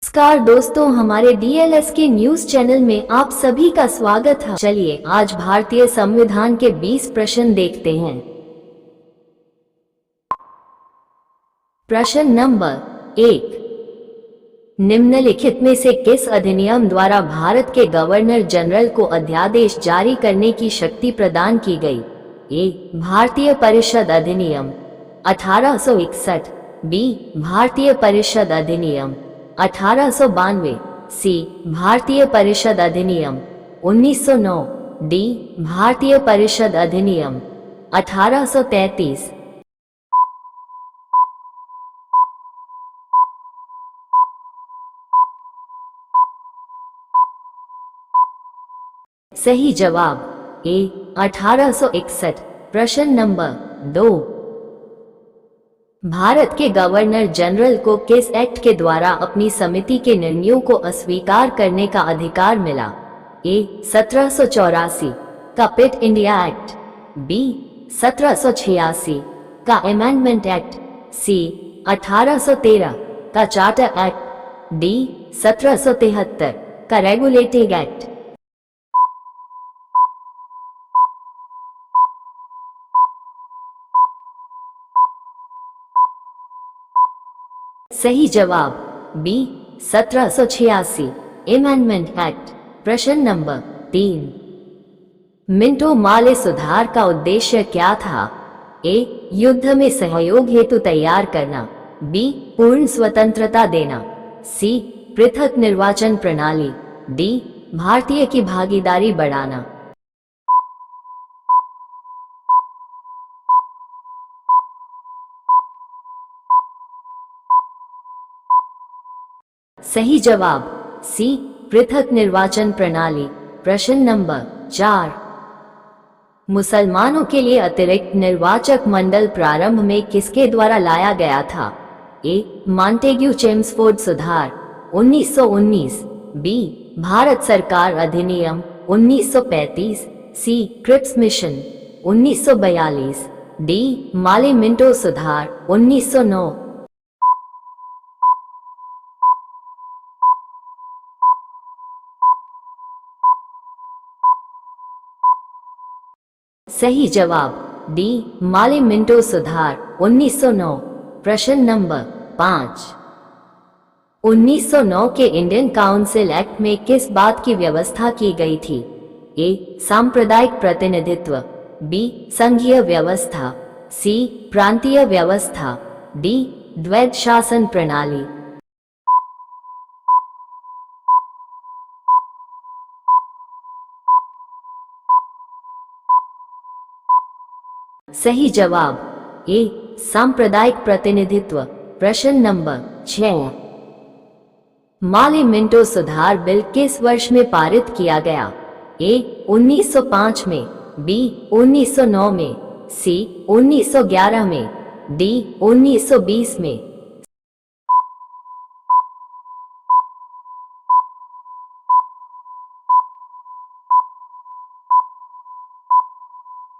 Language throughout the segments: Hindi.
नमस्कार दोस्तों, हमारे डीएलएस के न्यूज चैनल में आप सभी का स्वागत है। चलिए आज भारतीय संविधान के 20 प्रश्न देखते हैं। प्रश्न नंबर 1, निम्नलिखित में से किस अधिनियम द्वारा भारत के गवर्नर जनरल को अध्यादेश जारी करने की शक्ति प्रदान की गई? ए. भारतीय परिषद अधिनियम 1861, बी. भारतीय परिषद अधिनियम 1892, सी. भारतीय परिषद अधिनियम 1909, डी. भारतीय परिषद अधिनियम 1833। सही जवाब ए. 1861। प्रश्न नंबर 2, भारत के गवर्नर जनरल को किस एक्ट के द्वारा अपनी समिति के निर्णयों को अस्वीकार करने का अधिकार मिला? ए. 1784 का पिट इंडिया एक्ट, बी. 1786 का अमेंडमेंट एक्ट, सी. 1813 का चार्टर एक्ट, डी. 1773 का रेगुलेटिंग एक्ट। सही जवाब बी. 1786 amendment act. प्रश्न नंबर 3, मिंटो माले सुधार का उद्देश्य क्या था? ए. युद्ध में सहयोग हेतु तैयार करना, बी. पूर्ण स्वतंत्रता देना, सी. पृथक निर्वाचन प्रणाली, डी. भारतीय की भागीदारी बढ़ाना। सही जवाब सी. पृथक निर्वाचन प्रणाली। प्रश्न नंबर 4, मुसलमानों के लिए अतिरिक्त निर्वाचक मंडल प्रारंभ में किसके द्वारा लाया गया था? ए. मॉन्टेग्यू चेम्सफोर्ड सुधार 1919, बी. भारत सरकार अधिनियम 1935, C. Cripps mission 1942, D. Morley Minto सुधार 1909। सही जवाब डी. माले मिंटो सुधार 1909। प्रश्न नंबर 5, 1909 के इंडियन काउंसिल एक्ट में किस बात की व्यवस्था की गई थी? ए. सांप्रदायिक प्रतिनिधित्व, बी. संघीय व्यवस्था, सी. प्रांतीय व्यवस्था, डी. द्वैध शासन प्रणाली। सही जवाब ए. सांप्रदायिक प्रतिनिधित्व। प्रश्न नंबर 6, माले मिंटो सुधार बिल किस वर्ष में पारित किया गया? ए. 1905 में, बी. 1909 में, सी. 1911 में, डी. 1920 में।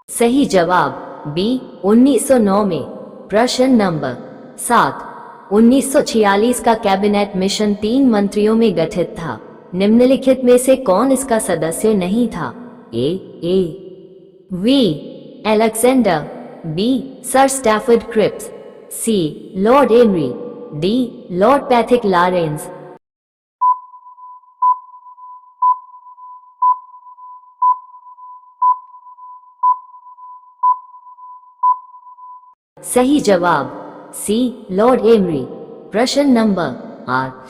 सही जवाब बी. 1909 में। प्रश्न नंबर 7, 1946 का कैबिनेट मिशन 3 मंत्रियों में गठित था। निम्नलिखित में से कौन इसका सदस्य नहीं था? A. V. Alexander, B. Sir Stafford Cripps, C. Lord Amery, D. Lord Pethick Lawrence. सही जवाब सी. Lord Amery. प्रश्न नंबर 8,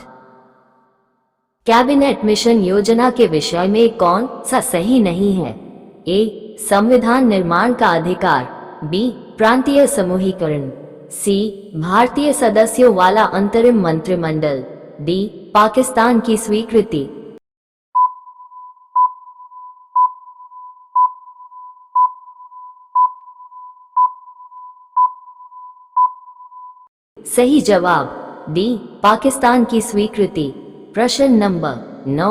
कैबिनेट मिशन योजना के विषय में कौन सा सही नहीं है? ए. संविधान निर्माण का अधिकार, बी. प्रांतीय समूहीकरण, सी. भारतीय सदस्यों वाला अंतरिम मंत्रिमंडल, डी. पाकिस्तान की स्वीकृति। सही जवाब डी. पाकिस्तान की स्वीकृति। प्रश्न नंबर 9,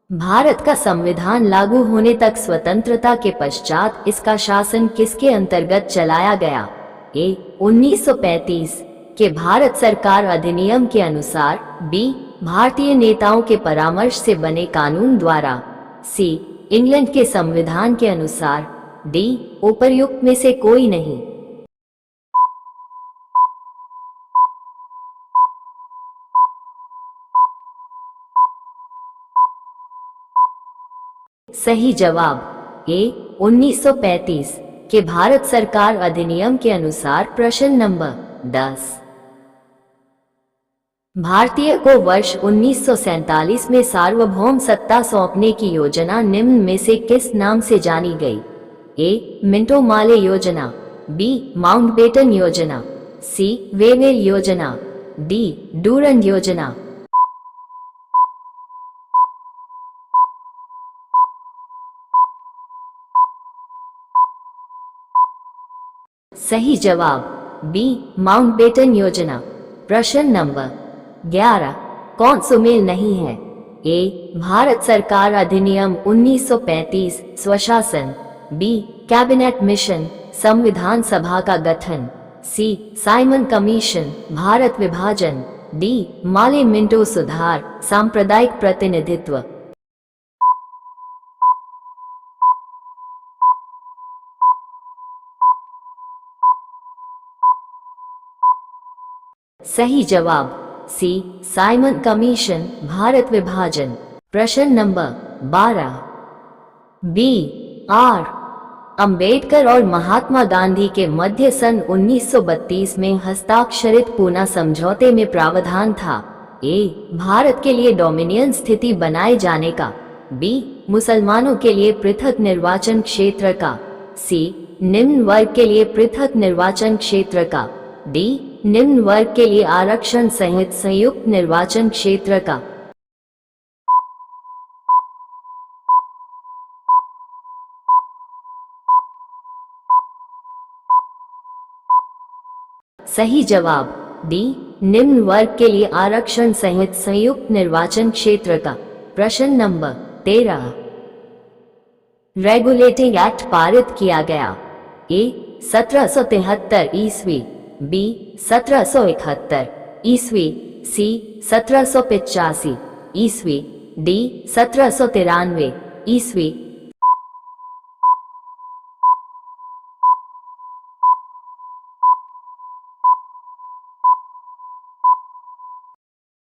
भारत का संविधान लागू होने तक स्वतंत्रता के पश्चात इसका शासन किसके अंतर्गत चलाया गया? ए. 1935 के भारत सरकार अधिनियम के अनुसार, बी भारतीय नेताओं के परामर्श से बने कानून द्वारा, सी इंग्लैंड के संविधान के अनुसार, डी उपर्युक्त में से कोई नहीं। सही जवाब ए 1935 के भारत सरकार अधिनियम के अनुसार। प्रश्न नंबर 10, भारतीय को वर्ष 1947 में सार्वभौम सत्ता सौंपने की योजना निम्न में से किस नाम से जानी गई? ए मिंटो माले योजना, बी माउंटबेटन योजना, सी वेवेल योजना, डी डूरंड योजना। सही जवाब बी माउंटबेटन योजना। प्रश्न नंबर 11, कौन सुमेल नहीं है? ए भारत सरकार अधिनियम 1935 स्वशासन, बी कैबिनेट मिशन संविधान सभा का गठन, सी साइमन कमीशन भारत विभाजन, डी माले मिंटो सुधार सांप्रदायिक प्रतिनिधित्व। सही जवाब सी साइमन कमीशन भारत विभाजन। प्रश्न नंबर 12, बी आर अंबेडकर और महात्मा गांधी के मध्य सन 1932 में हस्ताक्षरित पूना समझौते में प्रावधान था? ए भारत के लिए डोमिनियन स्थिति बनाए जाने का, बी मुसलमानों के लिए पृथक निर्वाचन क्षेत्र का, सी निम्न वर्ग के लिए पृथक निर्वाचन क्षेत्र का, डी निम्न वर्ग के लिए आरक्षण सहित संयुक्त निर्वाचन क्षेत्र का। सही जवाब डी निम्न वर्ग के लिए आरक्षण सहित संयुक्त निर्वाचन क्षेत्र का। प्रश्न नंबर 13, रेगुलेटिंग एक्ट पारित किया गया? ए 1773 ईस्वी, बी 1771 ईस्वी, सी 1785 ईस्वी, डी 1793 ईस्वी।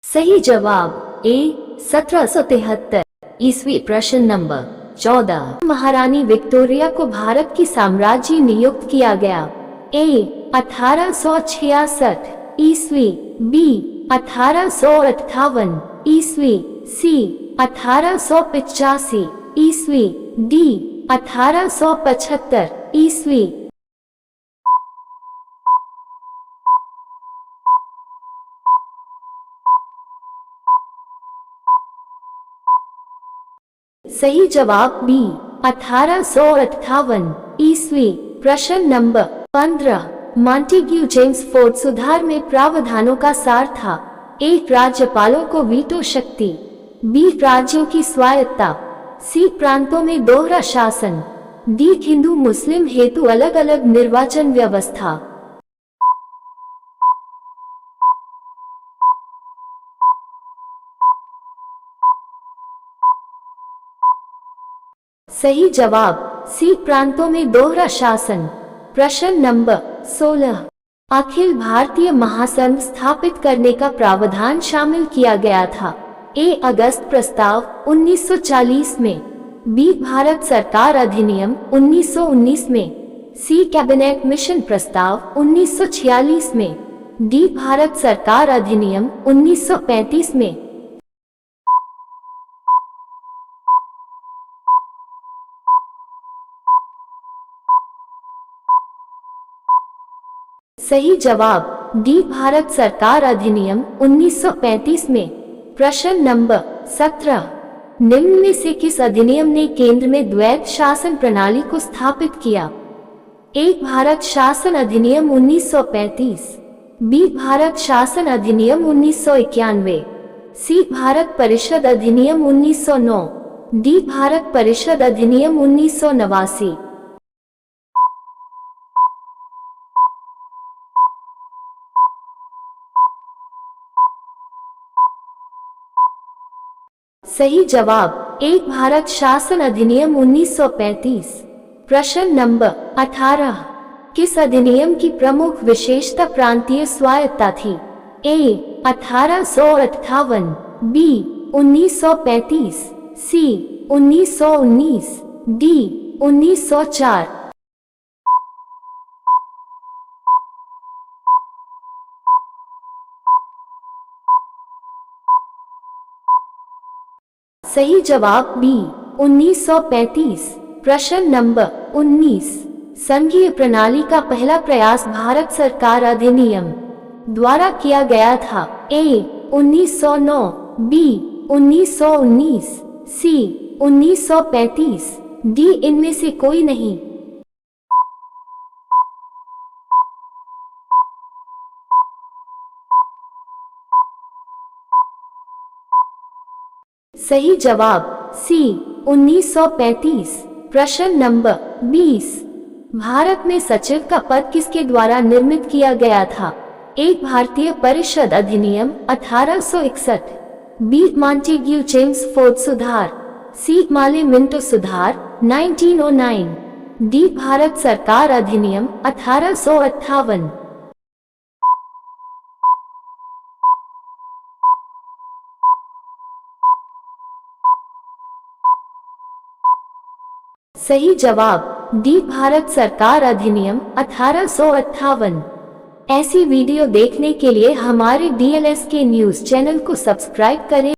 सही जवाब ए 1773 ईस्वी। प्रश्न नंबर 14, महारानी विक्टोरिया को भारत की साम्राज्य नियुक्त किया गया? ए 1866 ईस्वी, बी 1858 ईस्वी, सी 1885 ईस्वी, डी 1875 ईस्वी। सही जवाब बी 1858 ईस्वी। प्रश्न नंबर 15, मॉन्टेग्यू जेम्स फोर्ड सुधार में प्रावधानों का सार था? ए राज्यपालों को वीटो शक्ति, बी राज्यों की स्वायत्ता, सी प्रांतों में दोहरा शासन, डी हिंदू मुस्लिम हेतु अलग अलग निर्वाचन व्यवस्था। सही जवाब सी प्रांतों में दोहरा शासन। प्रश्न नंबर 16, अखिल भारतीय महासंघ स्थापित करने का प्रावधान शामिल किया गया था? ए अगस्त प्रस्ताव 1940 में, बी भारत सरकार अधिनियम 1919 में, सी कैबिनेट मिशन प्रस्ताव 1946 में, डी भारत सरकार अधिनियम 1935 में। सही जवाब डी भारत सरकार अधिनियम 1935 में। प्रश्न नंबर 17, निम्न में से किस अधिनियम ने केंद्र में द्वैत शासन प्रणाली को स्थापित किया? ए भारत शासन अधिनियम 1935, बी भारत शासन अधिनियम 1991, सी भारत परिषद अधिनियम 1909, डी भारत परिषद अधिनियम 1989। सही जवाब एक भारत शासन अधिनियम 1935। प्रश्न नंबर 18, किस अधिनियम की प्रमुख विशेषता प्रांतीय स्वायत्तता थी? ए 1858, बी 1935, सी 1919, डी 1904। सही जवाब बी 1935। प्रश्न नंबर 19, संघीय प्रणाली का पहला प्रयास भारत सरकार अधिनियम द्वारा किया गया था? ए 1909, बी 1919, सी 1935, डी इनमें से कोई नहीं। सही जवाब सी 1935। प्रश्न नंबर 20, भारत में सचिव का पद किसके द्वारा निर्मित किया गया था? एक भारतीय परिषद अधिनियम 1861, बी मॉन्टेग्यू चेम्सफोर्ड सुधार, सी माले मिंटो सुधार 1909, डी भारत सरकार अधिनियम 1858। सही जवाब डी भारत सरकार अधिनियम 1858। ऐसी वीडियो देखने के लिए हमारे DLSK न्यूज चैनल को सब्सक्राइब करें।